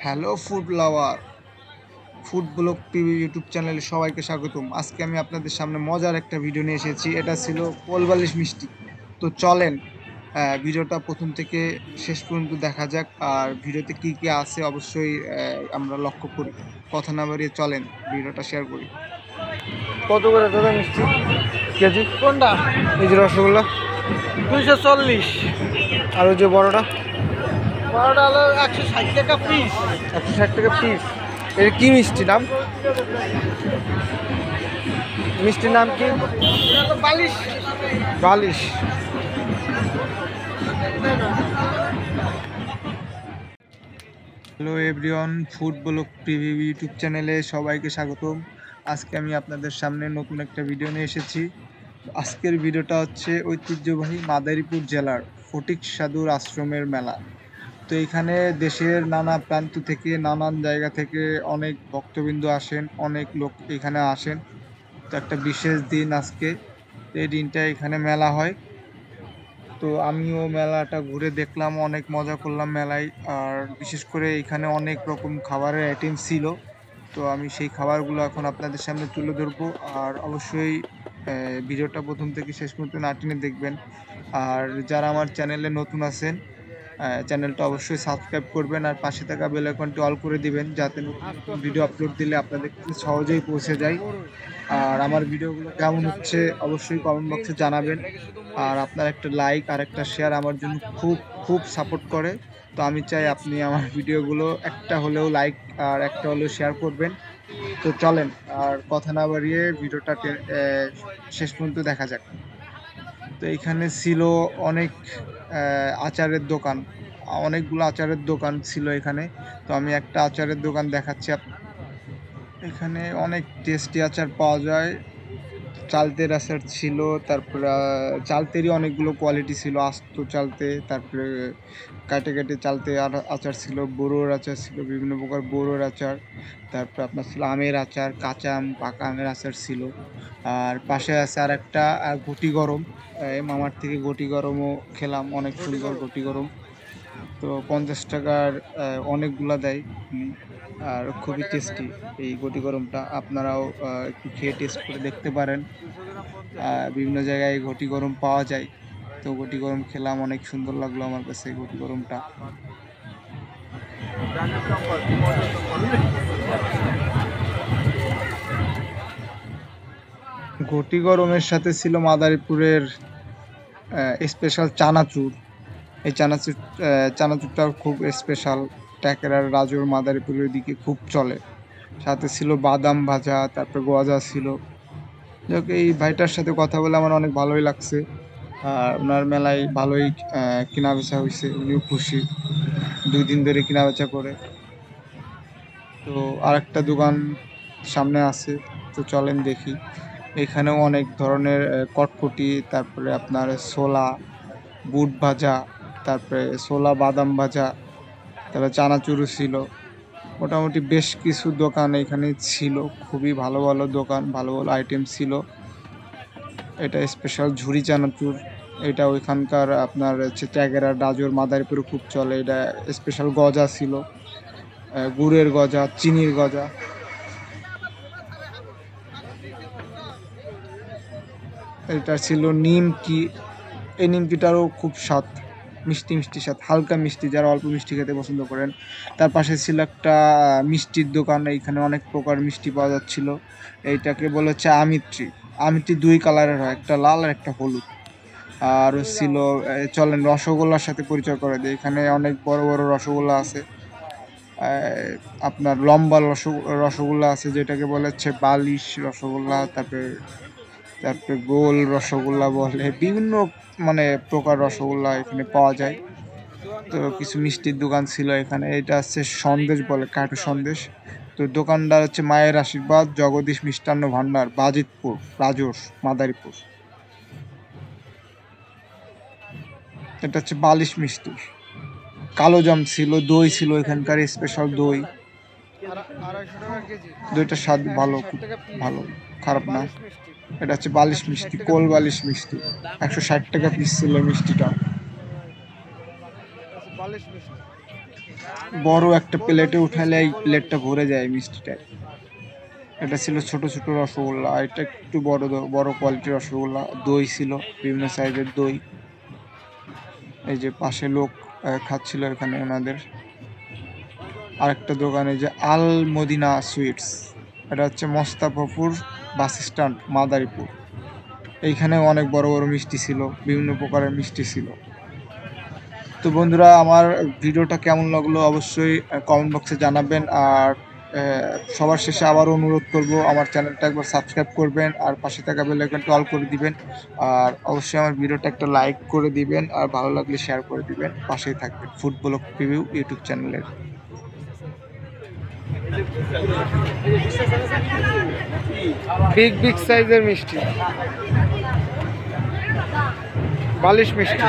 Hello food lover, food blog TV YouTube চ্যানেলে সবাইকে স্বাগতম। আজকে আমি আপনাদের সামনে মজার একটা ভিডিও নিয়ে এসেছি। এটা ছিল কোলবালিশ মিষ্টি। তো চলেন ভিডিওটা প্রথম থেকে শেষ পর্যন্ত দেখা যাক। আর ভিডিওতে কি কি আছে অবশ্যই আমরা লক্ষ্য করি। কথা না বাড়িয়ে চলেন ভিডিওটা শেয়ার করি। কত করে দাদা মিষ্টি কেজি? কোনটা? এই যে রসগোল্লা 240। আর ওই যে বড়টা বড়টা হলো 160 টাকা পিস। 160 টাকা পিস। এর কি মিষ্টি নাম? মিষ্টির নাম কি? এটা তো বালিশ। বালিশ। Hello everyone, food blog TV YouTube চ্যানেলে সবাইকে স্বাগতম। আজকে আমি আপনাদের সামনে নতুন একটা ভিডিও নিয়ে এসেছি। আজকের ভিডিওটা হচ্ছে ঐতিহ্যবাহী মাদারীপুর জেলার ফটিক সাধুর আশ্রমের মেলা। তো এখানে দেশের নানা প্রান্ত থেকে নানান জায়গা থেকে অনেক ভক্তবৃন্দ আসেন, অনেক লোক এখানে আসেন। তো একটা বিশেষ দিন আজকে, এই দিনটা এখানে মেলা হয়। তো আমিও মেলাটা ঘুরে দেখলাম, অনেক মজা করলাম মেলায়। আর বিশেষ করে এখানে অনেক রকম খাবারের আইটেম ছিল। তো আমি সেই খাবারগুলো এখন আপনাদের সামনে তুলে ধরবো। আর অবশ্যই ভিডিওটা প্রথম থেকে শেষ পর্যন্ত না টেনে দেখবেন। আর যারা আমার চ্যানেলে নতুন আছেন, চ্যানেলটা অবশ্যই সাবস্ক্রাইব করবেন আর পাশে থাকা বেল আইকনটি অল করে দিবেন, যাতে নতুন নতুন ভিডিও আপলোড দিলে আপনাদের কাছে সহজেই পৌঁছে যায়। আর আমার ভিডিওগুলো কেমন হচ্ছে অবশ্যই কমেন্ট বক্সে জানাবেন। আর আপনার একটা লাইক আর একটা শেয়ার আমার জন্য খুব খুব সাপোর্ট করে। তো আমি চাই আপনি আমার ভিডিওগুলো একটা হলেও লাইক আর একটা হলেও শেয়ার করবেন। তো চলেন আর কথা না বাড়িয়ে ভিডিওটা শেষ পর্যন্ত দেখা যাক। তো এখানে ছিল অনেক আচারের দোকান, অনেকগুলো আচারের দোকান ছিল এখানে। তো আমি একটা আচারের দোকান দেখাচ্ছি এখানে অনেক টেস্টি আচার পাওয়া যায়। চালতের আচার ছিল, তারপরে চালতেরই অনেকগুলো কোয়ালিটি ছিল, আস্ত চালতে, তারপরে কাটে কাটে চালতে আচার ছিল, বড়োর আচার ছিল, বিভিন্ন প্রকার বড়োর আচার। তারপরে আপনার ছিল আমের আচার, কাঁচা আম পাকা আমের আচার ছিল। আর পাশে আছে আর একটা ঘটি গরম, মামার থেকে ঘটি গরমও খেলাম, অনেক সুন্দর ঘটি গরম। তো 50 টাকার অনেকগুলা দেয় উনি। আর খুবই টেস্টি এই গটি গরমটা, আপনারাও একটু খেয়ে টেস্ট করে দেখতে পারেন। বিভিন্ন জায়গায় ঘটি গরম পাওয়া যায়। তো ঘটি গরম খেলাম, অনেক সুন্দর লাগলো আমার কাছে ঘটি গরমটা। ঘটি গরমের সাথে ছিল মাদারীপুরের স্পেশাল চানাচুর। এই চানাচুরটাও খুব স্পেশাল, ট্যাকেরার রাজুর মাদারীপুরের দিকে খুব চলে। সাথে ছিল বাদাম ভাজা, তারপরে গজা ছিল। যাক, এই ভাইটার সাথে কথা বলে আমার অনেক ভালোই লাগছে। আর ওনার মেলায় ভালোই কেনা বেচা হয়েছে, উনিও খুশি 2 দিন ধরে কেনা বেচা করে। তো আরেকটা দোকান সামনে আছে, তো চলেন দেখি। এখানেও অনেক ধরনের কটকটি, তারপরে আপনার ছোলা বুট ভাজা, তারপরে ছোলা বাদাম ভাজা, তারপরে চানাচুরও ছিল। মোটামুটি বেশ কিছু দোকান এখানে ছিল, খুবই ভালো ভালো দোকান, ভালো ভালো আইটেম ছিল। এটা স্পেশাল ঝুরি চানাচুর, এটা ওইখানকার আপনার হচ্ছে ট্যাগেরা রাজুর মাদারীপুরে খুব চলে। এটা স্পেশাল গজা ছিল, গুড়ের গজা, চিনির গজা। এটা ছিল নিমকি, এই নিমকিটারও খুব স্বাদ, মিষ্টি মিষ্টি স্বাদ, হালকা মিষ্টি, যারা অল্প মিষ্টি খেতে পছন্দ করেন। তার পাশে ছিল একটা মিষ্টির দোকান, এইখানে অনেক প্রকার মিষ্টি পাওয়া যাচ্ছিল। এইটাকে বলে হচ্ছে আমিত্রি। আমিত্রি 2 কালারের হয়, একটা লাল আর একটা হলুদ। আর ছিল চলেন রসগোল্লার সাথে পরিচয় করে দিই। এখানে অনেক বড় বড় রসগোল্লা আছে। আপনার লম্বা রসগোল্লা আছে, যেটাকে বলে হচ্ছে বালিশ রসগোল্লা। তারপরে তারপরে গোল রসগোল্লা বলে, বিভিন্ন মানে প্রকার রসগোল্লা এখানে পাওয়া যায়। তো কিছু মিষ্টির দোকান ছিল এখানে, এটা হচ্ছে সন্দেশ বলে, কাঠু সন্দেশ। তো দোকানদার হচ্ছে মায়ের আশীর্বাদ জগদীশ মিষ্টান্ন ভান্ডার, বাজিতপুর, রাজোস, মাদারীপুর। এটা হচ্ছে বালিশ মিষ্টি। কালো জাম ছিল, দই ছিল, এখানকার স্পেশাল দই। 250 টাকা কেজি। দইটার স্বাদ ভালো, 160 খুব টাকা পিস। ভালো, খারাপ না। বালিশ মিষ্টি। এটা হচ্ছে বালিশ 160 মিষ্টি, টাকা কোল পিস। বালিশ মিষ্টি। 160 টাকা পিস ছিল মিষ্টিটা। বালিশ মিষ্টি। বড় একটা প্লেটে উঠালে এই প্লেটটা ভরে যায় মিষ্টিটায়। এটা ছিল ছোট ছোট রসগোল্লা, এটা একটু বড় কোয়ালিটির রসগোল্লা। দই ছিল, বিভিন্ন সাইজের দই। এই যে পাশে লোক খাচ্ছিল এখানে ওনাদের। আরেকটা দোকানে যে আল মদিনা সুইটস, এটা হচ্ছে মোস্তাফাপুর বাস স্ট্যান্ড, মাদারীপুর। এইখানে অনেক বড় বড় মিষ্টি ছিল, বিভিন্ন প্রকারের মিষ্টি ছিল। তো বন্ধুরা, আমার ভিডিওটা কেমন লাগলো অবশ্যই কমেন্ট বক্সে জানাবেন। আর সবার শেষে আবারও অনুরোধ করব, আমার চ্যানেলটা একবার সাবস্ক্রাইব করবেন আর পাশে থাকা বেল আইকনটা অল করে দিবেন। আর অবশ্যই আমার ভিডিওটা একটা লাইক করে দিবেন, আর ভালো লাগলে শেয়ার করে দিবেন। পাশেই থাকবেন ফুটবল প্রিভিউ ইউটিউব চ্যানেলের। বিগ সাইজের মিষ্টি, বালিশ মিষ্টি।